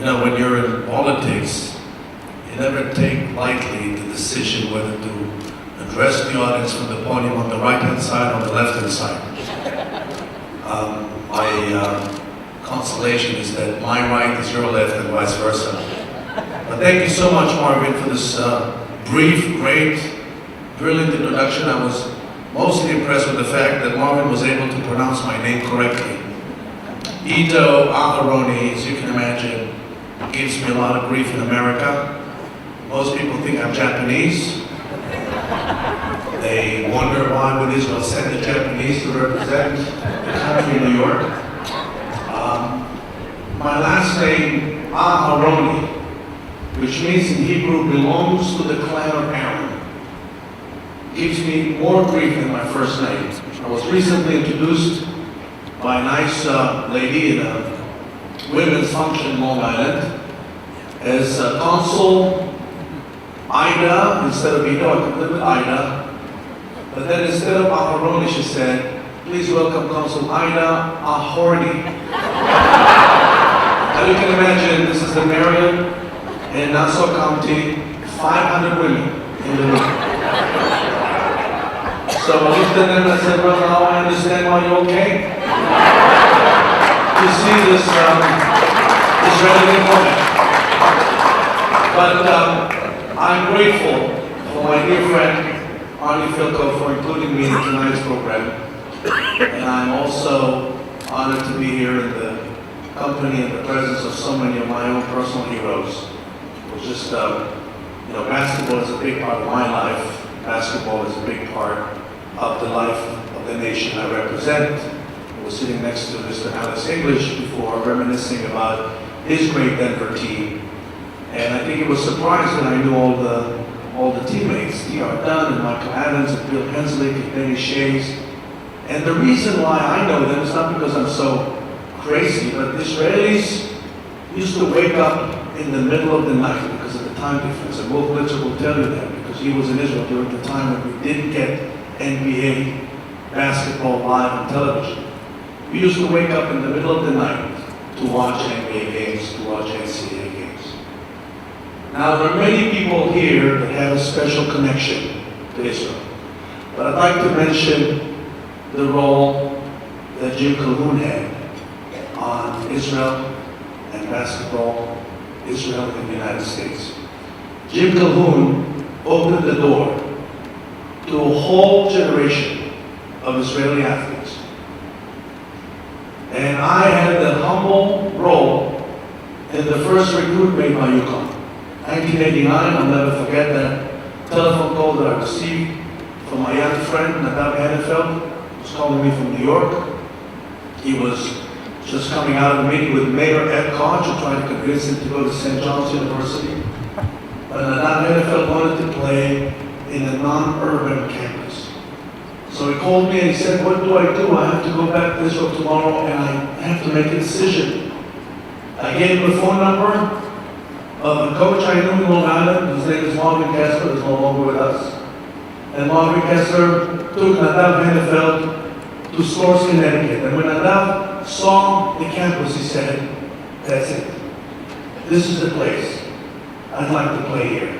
You know, when you're in politics, you never take lightly the decision whether to address the audience from the podium on the right-hand side or the left-hand side. My consolation is that my right is your left and vice versa. But thank you so much, Marvin, for this brief, great, brilliant introduction. I was mostly impressed with the fact that Marvin was able to pronounce my name correctly. Ido Aharoni, as you can imagine, gives me a lot of grief in America. Most people think I'm Japanese. They wonder why would Israel send the Japanese to represent the country in New York. My last name, Aharoni, which means in Hebrew belongs to the clan of Aaron, gives me more grief than my first name. I was recently introduced by a nice lady in a women's function in Long Island as Consul Ida instead of Ido. I could live with Ida. But then instead of Aharoni, she said, please welcome Consul Ido Aharoni. As you can imagine, this is the Marion in Nassau County, 500 women in the room. So I looked at them and I said, well, now I understand why you're okay. To see this Israeli woman. But I'm grateful for my dear friend, Arnie Filko, for including me in tonight's program. And I'm also honored to be here in the company and the presence of so many of my own personal heroes. It's just, basketball is a big part of my life. Basketball is a big part of the life of the nation I represent. I was sitting next to Mr. Alex English before, reminiscing about his great Denver team. And I think he was surprised that I knew all the teammates, T.R. Dunn and Michael Adams and Bill Hensley and Benny Shays. And the reason why I know them is not because I'm so crazy, but the Israelis used to wake up in the middle of the night because of the time difference. And Wolf Blitzer will tell you that because he was in Israel during the time when we didn't get NBA basketball live on television. We used to wake up in the middle of the night to watch NBA games, to watch NCAA games. Now, there are many people here that have a special connection to Israel. But I'd like to mention the role that Jim Calhoun had on Israel and basketball, Israel and the United States. Jim Calhoun opened the door to a whole generation of Israeli athletes. And I had the humble role in the first recruit made by UCONN. 1989, I'll never forget that telephone call that I received from my young friend, Nadav Hannefeld, who was calling me from New York. He was just coming out of a meeting with Mayor Ed Koch, who tried to convince him to go to St. John's University. But Nadav Hannefeld wanted to play in a non-urban campus. So he called me and he said, what do? I have to go back to Israel tomorrow and I have to make a decision. I gave him the phone number of a coach I knew in Long Island. His name is Marvin Kessler, who's no longer with us. And Marvin Kessler took Nadav Hannefeld to Stores, Connecticut. And when Nadav saw the campus, he said, that's it. This is the place. I'd like to play here.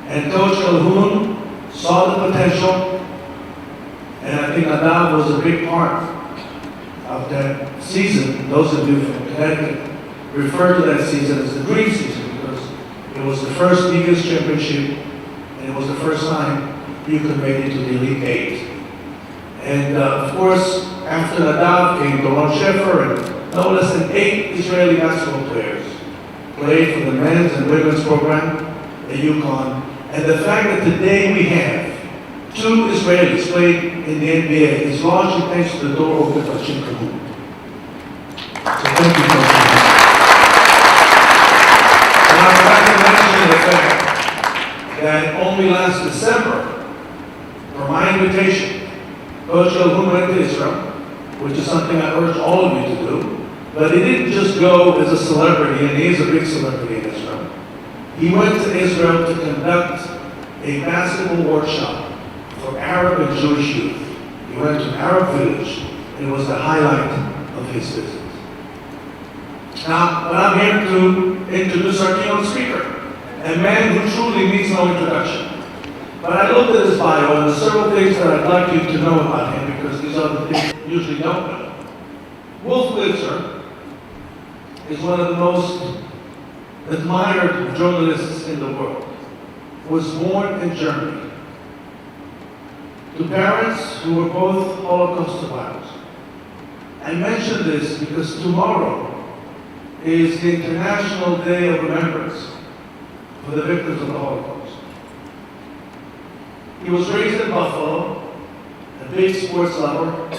And Coach Calhoun saw the potential, and I think Nadav was a big part of that season. Those of you from Connecticut refer to that season as the dream season because it was the first Big East championship, and it was the first time you could make it to the Elite Eight. And of course, after Nadav came Doron Shefer and no less than 8 Israeli basketball players played for the men's and women's program at UCONN. And the fact that today we have 2 Israelis played in the NBA is largely thanks to the door opened by Jim Calhoun. So thank you, Coach. And I would like to mention the fact that only last December, for my invitation, Coach Calhoun went to Israel, which is something I urge all of you to do. But he didn't just go as a celebrity, and he is a big celebrity in Israel. He went to Israel to conduct a basketball workshop for Arab and Jewish youth. He went to an Arab village, and it was the highlight of his visit. Now, but I'm here to introduce our keynote speaker, a man who truly needs no introduction. But I looked at his bio, and there's several things that I'd like you to know about him, because these are the things you usually don't know. Wolf Blitzer is one of the most admired journalists in the world. Was born in Germany to parents who were both Holocaust survivors. I mention this because tomorrow is the International Day of Remembrance for the victims of the Holocaust. He was raised in Buffalo, a big sports lover,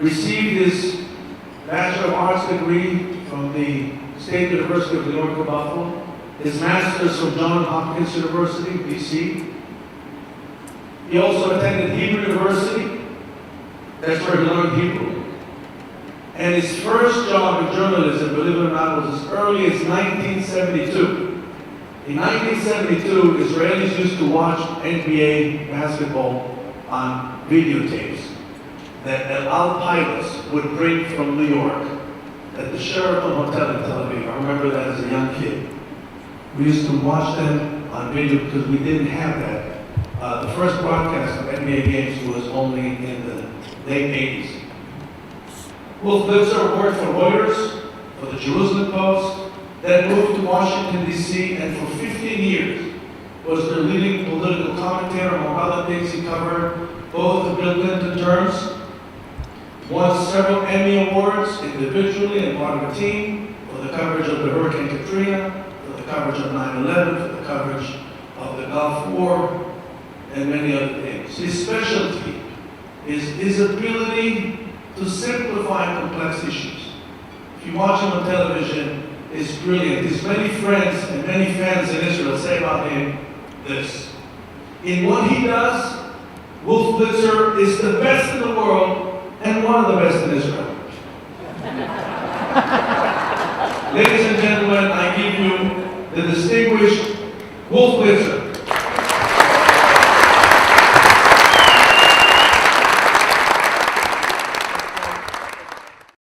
received his Bachelor of Arts degree from the State University of New York at Buffalo, his master's from Johns Hopkins University, DC. He also attended Hebrew University. That's where he learned Hebrew. And his first job in journalism, believe it or not, was as early as 1972. In 1972, Israelis used to watch NBA basketball on videotapes that El pilots would bring from New York at the Sheraton Hotel in Tel Aviv. I remember that as a young kid. We used to watch them on video because we didn't have that. The first broadcast of NBA games was only in the late 80s. Wolf Blitzer worked for Reuters, for the Jerusalem Post, then moved to Washington, D.C., and for 15 years was their leading political commentator. Among other things, he covered both the Bill Clinton terms, won several Emmy Awards individually and part of a team for the coverage of the Hurricane Katrina, for the coverage of 9/11, for the coverage of the Gulf War, and many other things. His specialty is his ability to simplify complex issues. If you watch him on television, it's brilliant. His many friends and many fans in Israel say about him this: in what he does, Wolf Blitzer is the best in the world and one of the best in Israel. Ladies